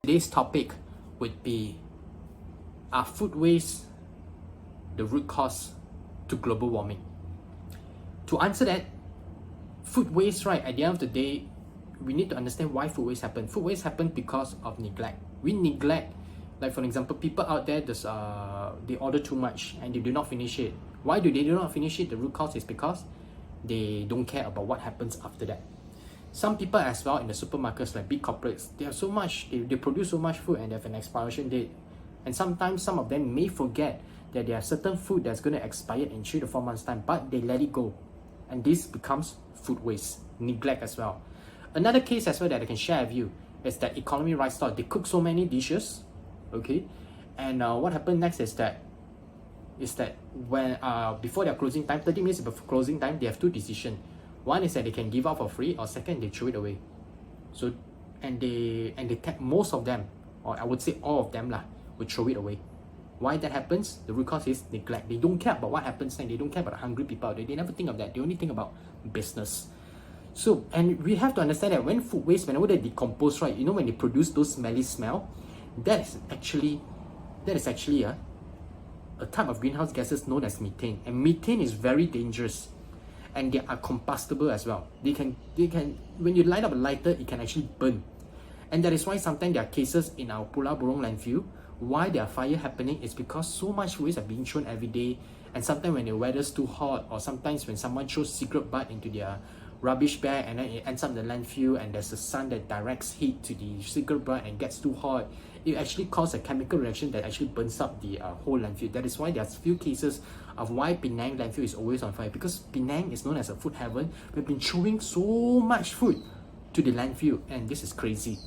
today's topic would be, are food waste the root cause to global warming? To answer that, food waste, right, at the end of the day, we need to understand why food waste happen. Food waste happen because of neglect. We neglect, like for example, people out there, they order too much and they do not finish it. Why do they not finish it? The root cause is because they don't care about what happens after that. Some people as well in the supermarkets, like big corporates, they have so much, they produce so much food and they have an expiration date. And sometimes some of them may forget that there are certain food that's going to expire in 3 to 4 months time, but they let it go. And this becomes food waste, neglect as well. Another case as well that I can share with you is that Economy Rice Store. They cook so many dishes, okay? And what happened next is that when before their closing time, 30 minutes before closing time, they have two decisions. One is that they can give out for free, or second, they throw it away. So, and they most of them, or I would say all of them would throw it away. Why that happens? The root cause is neglect. They don't care about what happens and they don't care about the hungry people out there. They never think of that. They only think about business. So, and we have to understand that when food waste, whenever they decompose, right, you know, when they produce those smelly smell, that is actually a type of greenhouse gases known as methane. And methane is very dangerous. And they are combustible as well. They can when you light up a lighter, it can actually burn. And that is why sometimes there are cases in our Pulau Burong landfill. Why there are fire happening is because so much waste are being thrown every day. And sometimes when the weather's too hot, or sometimes when someone throws cigarette butt into their rubbish bag and then it ends up in the landfill, and there's a sun that directs heat to the cigarette butt and gets too hot, it actually causes a chemical reaction that actually burns up the whole landfill. That is why there's few cases of why Penang landfill is always on fire, because Penang is known as a food heaven. We've been throwing so much food to the landfill, and this is crazy.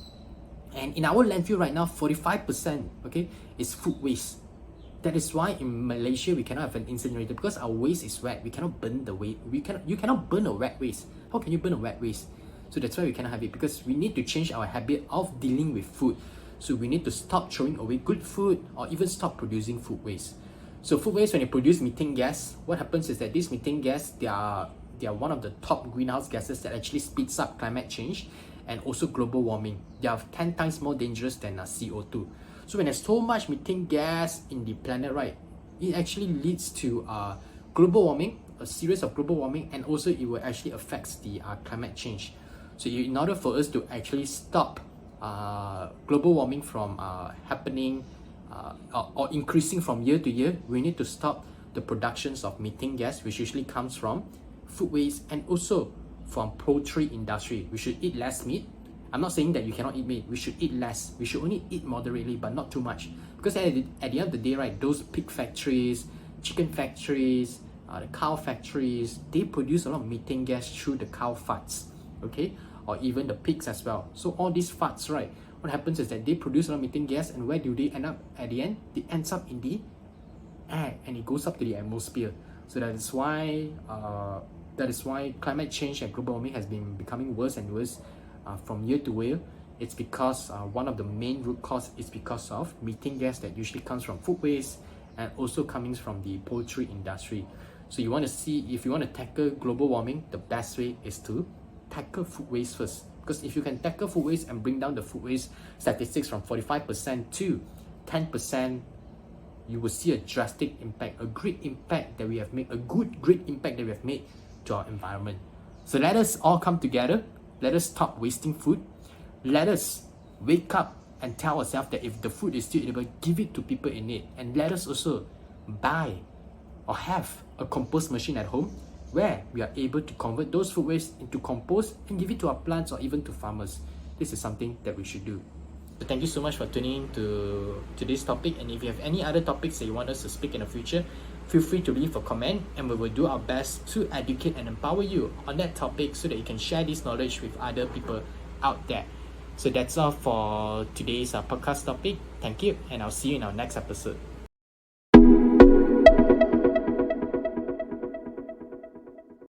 And in our landfill right now, 45%, okay, is food waste. That is why in Malaysia we cannot have an incinerator, because our waste is wet. We cannot burn the waste. You cannot burn a wet waste. How can you burn a wet waste? So that's why we cannot have it, because we need to change our habit of dealing with food. So we need to stop throwing away good food, or even stop producing food waste. So food waste, when they produce methane gas, what happens is that this methane gas, they are one of the top greenhouse gases that actually speeds up climate change and also global warming. They are 10 times more dangerous than CO2. So when there's so much methane gas in the planet, right, it actually leads to global warming, a series of global warming, and also it will actually affect the climate change. So in order for us to actually stop global warming from happening or increasing from year to year, we need to stop the productions of methane gas, which usually comes from food waste and also from poultry industry. We should eat less meat. I'm not saying that you cannot eat meat. We should eat less. We should only eat moderately, but not too much. Because at the end of the day, right, those pig factories, chicken factories, the cow factories, they produce a lot of methane gas through the cow farts, okay? Or even the pigs as well. So all these farts, right, what happens is that they produce a lot of methane gas, and where do they end up at the end? It ends up in the air, and it goes up to the atmosphere. So that is why climate change and global warming has been becoming worse and worse from year to year. It's because one of the main root cause is because of methane gas that usually comes from food waste and also coming from the poultry industry. So you want to see, if you want to tackle global warming, the best way is to tackle food waste first. Because if you can tackle food waste and bring down the food waste statistics from 45% to 10%, you will see a drastic impact, a great impact that we have made, great impact that we have made to our environment. So let us all come together. Let us stop wasting food. Let us wake up and tell ourselves that if the food is still edible, give it to people in need. And let us also buy or have a compost machine at home where we are able to convert those food waste into compost and give it to our plants or even to farmers. This is something that we should do. So thank you so much for tuning in to today's topic. And if you have any other topics that you want us to speak in the future, feel free to leave a comment, and we will do our best to educate and empower you on that topic so that you can share this knowledge with other people out there. So that's all for today's podcast topic. Thank you, and I'll see you in our next episode.